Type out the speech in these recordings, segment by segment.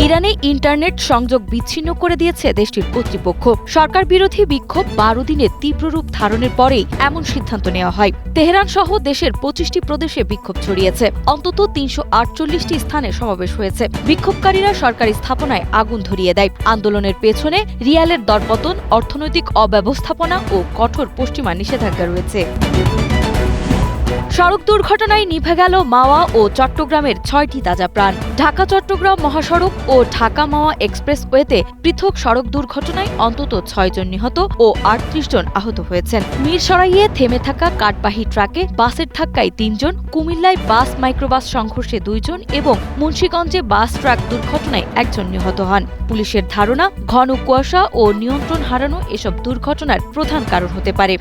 ইরানে ইন্টারনেট সংযোগ বিচ্ছিন্ন করে দিয়েছে দেশটির কর্তৃপক্ষ। সরকার বিরোধী বিক্ষোভ 12 দিনের তীব্র রূপ ধারণের পরেই এমন সিদ্ধান্ত নেওয়া হয়। তেহরান সহ দেশের 25টি প্রদেশে বিক্ষোভ ছড়িয়েছে। অন্তত 348টি স্থানে সমাবেশ হয়েছে। বিক্ষোভকারীরা সরকারি স্থাপনায় আগুন ধরিয়ে দেয়। আন্দোলনের পেছনে রিয়ালের দরপতন, অর্থনৈতিক অব্যবস্থাপনা ও কঠোর পশ্চিমা নিষেধাজ্ঞা রয়েছে। সড়ক দুর্ঘটনায় নিভে গেল মাওয়া ও চট্টগ্রামের 6টি তাজা প্রাণ। ঢাকা-চট্টগ্রাম মহাসড়ক ও ঢাকা-মাওয়া এক্সপ্রেসওয়েতে পৃথক সড়ক দুর্ঘটনায় অন্তত 6 জন নিহত ও 38 জন আহত হয়েছেন। মিরসরাইয়ে থেমে থাকা কাঠবাহী ট্রাকে বাসের ধাক্কায় 3 জন, কুমিল্লায় বাস মাইক্রোবাস সংঘর্ষে 2 জন এবং মুন্সিগঞ্জে বাস ট্রাক দুর্ঘটনায় 1 জন নিহত হন। পুলিশের ধারণা, ঘন কুয়াশা ও নিয়ন্ত্রণ হারানো এসব দুর্ঘটনার প্রধান কারণ হতে পারে।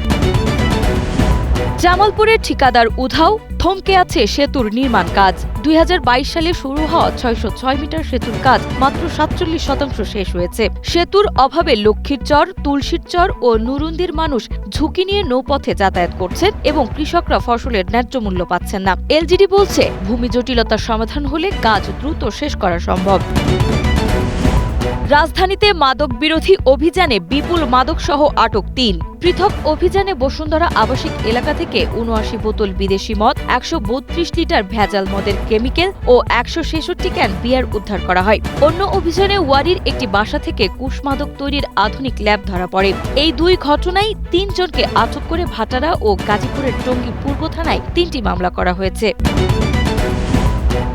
জামালপুরের ঠিকাদার উধাও, থমকে আছে সেতুর নির্মাণ কাজ। 2022 সালে শুরু হওয়া 606 মিটার সেতুর কাজ মাত্র 47% শেষ হয়েছে। সেতুর অভাবে লক্ষ্মীরচর, তুলসীরচর ও নুরুন্দির মানুষ ঝুঁকি নিয়ে নৌপথে যাতায়াত করছেন এবং কৃষকরা ফসলের ন্যায্য মূল্য পাচ্ছেন না। এলজিডি বলছে, ভূমি জটিলতার সমাধান হলে কাজ দ্রুত শেষ করা সম্ভব। রাজধানীতে মাদক বিরোধী অভিযানে বিপুল মাদকসহ আটক 3। পৃথক অভিযানে বসুন্ধরা আবাসিক এলাকা থেকে 79 বোতল বিদেশি মদ, 132 লিটার ভেজাল মদের কেমিক্যাল ও 166 ক্যান বিয়ার উদ্ধার করা হয়। অন্য অভিযানে ওয়ারির একটি বাসা থেকে কুশমাদক তৈরির আধুনিক ল্যাব ধরা পড়ে। এই 2 ঘটনায় 3 জনকে আটক করে ভাটারা ও গাজীপুরের টঙ্গী পূর্ব থানায় 3টি মামলা করা হয়েছে।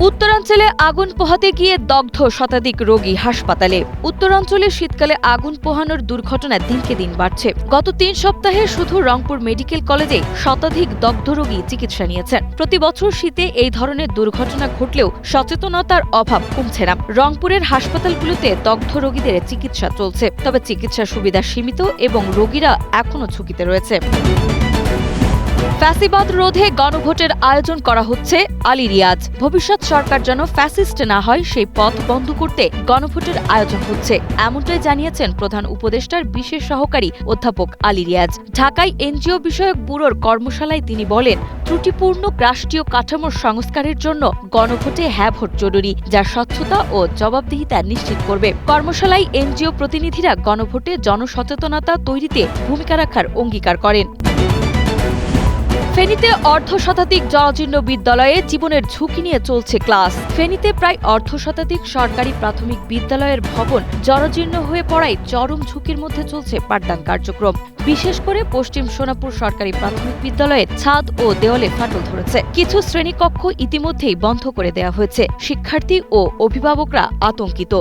উত্তরাঞ্চলে আগুন পোহাতে গিয়ে দগ্ধ শতাধিক রোগী হাসপাতালে। উত্তরাঞ্চলে শীতকালে আগুন পোহানোর দুর্ঘটনা দিনকে দিন বাড়ছে। গত 3 সপ্তাহে শুধু রংপুর মেডিকেল কলেজে শতাধিক দগ্ধ রোগী চিকিৎসা নিয়েছেন। প্রতি বছর শীতে এই ধরনের দুর্ঘটনা ঘটলেও সচেতনতার অভাব কমছে না। রংপুরের হাসপাতালগুলোতে দগ্ধ রোগীদের চিকিৎসা চলছে, তবে চিকিৎসা সুবিধা সীমিত এবং রোগীরা এখনও ঝুঁকিতে রয়েছে। ফ্যাসিবাদ রোধে গণভোটের আয়োজন করা হচ্ছে আলী রিয়াজ। ভবিষ্যৎ সরকার যেন ফ্যাসিস্ট না হয় সেই পথ বন্ধ করতে গণভোটের আয়োজন হচ্ছে, এমনটাই জানিয়েছেন প্রধান উপদেষ্টার বিশেষ সহকারী অধ্যাপক আলী রিয়াজ। ঢাকায় এনজিও বিষয়ক ব্যুরোর কর্মশালায় তিনি বলেন, ত্রুটিপূর্ণ রাষ্ট্রীয় কাঠামোর সংস্কারের জন্য গণভোটে হ্যাঁ ভোট জরুরি, যা স্বচ্ছতা ও জবাবদিহিতা নিশ্চিত করবে। কর্মশালায় এনজিও প্রতিনিধিরা গণভোটে জনসচেতনতা তৈরিতে ভূমিকা রাখার অঙ্গীকার করেন। ফেনীতে অর্ধশতাধিক জরাজীর্ণ বিদ্যালয়ে জীবনের ঝুঁকি নিয়ে চলছে ক্লাস। ফেনীতে প্রায় অর্ধশতাধিক সরকারি প্রাথমিক বিদ্যালয়ের ভবন জরাজীর্ণ হয়ে পড়ায় চরম ঝুঁকির মধ্যে চলছে পাঠদান কার্যক্রম। বিশেষ করে পশ্চিম সোনাপুর সরকারি প্রাথমিক বিদ্যালয়ের ছাদ ও দেওয়ালে ফাটল ধরেছে। কিছু শ্রেণীকক্ষ ইতিমধ্যেই বন্ধ করে দেওয়া হয়েছে। শিক্ষার্থী ও অভিভাবকরা আতঙ্কিত।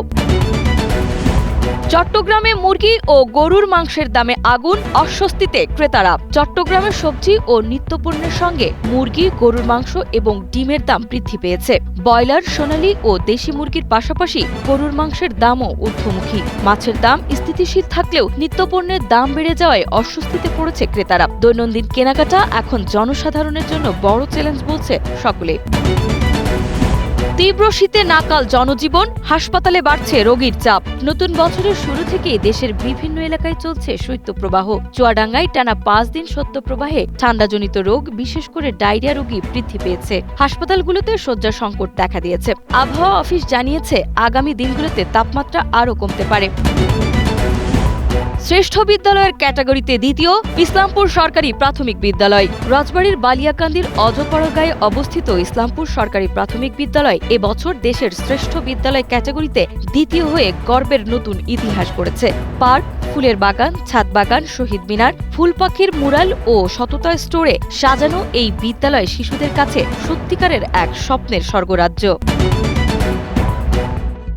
চট্টগ্রামে মুরগি ও গরুর মাংসের দামে আগুন, অস্বস্তিতে ক্রেতারা। চট্টগ্রামের সবজি ও নিত্যপণ্যের সঙ্গে মুরগি, গরুর মাংস এবং ডিমের দাম বৃদ্ধি পেয়েছে। ব্রয়লার, সোনালী ও দেশি মুরগির পাশাপাশি গরুর মাংসের দামও ঊর্ধ্বমুখী। মাছের দাম স্থিতিশীল থাকলেও নিত্যপণ্যের দাম বেড়ে যাওয়ায় অস্বস্তিতে পড়েছে ক্রেতারা। দৈনন্দিন কেনাকাটা এখন জনসাধারণের জন্য বড় চ্যালেঞ্জ বলছে সকলে। তীব্র শীতে নাকাল জনজীবন, হাসপাতালে বাড়ছে রোগীর চাপ। নতুন বছরের শুরু থেকেই দেশের বিভিন্ন এলাকায় চলছে শৈত্যপ্রবাহ। চুয়াডাঙ্গায় টানা 5 দিন শৈত্যপ্রবাহে ঠান্ডাজনিত রোগ, বিশেষ করে ডায়রিয়া রোগী বৃদ্ধি পেয়েছে। হাসপাতালগুলোতে শয্যা সংকট দেখা দিয়েছে। আবহাওয়া অফিস জানিয়েছে, আগামী দিনগুলোতে তাপমাত্রা আরও কমতে পারে। শ্রেষ্ঠ বিদ্যালয়ের ক্যাটাগরিতে দ্বিতীয় ইসলামপুর সরকারি প্রাথমিক বিদ্যালয়। রাজবাড়ীর বালিয়াকান্দির অজপাড়াগাঁয়ে অবস্থিত ইসলামপুর সরকারি প্রাথমিক বিদ্যালয় এবছর দেশের শ্রেষ্ঠ বিদ্যালয় ক্যাটাগরিতে দ্বিতীয় হয়ে গর্বের নতুন ইতিহাস গড়েছে। পার্ক, ফুলের বাগান, ছাদ বাগান, শহীদ মিনার, ফুল পাখির মুরাল ও সততা স্টোরে সাজানো এই বিদ্যালয় শিশুদের কাছে সত্যিকারের এক স্বপ্নের স্বর্গরাজ্য।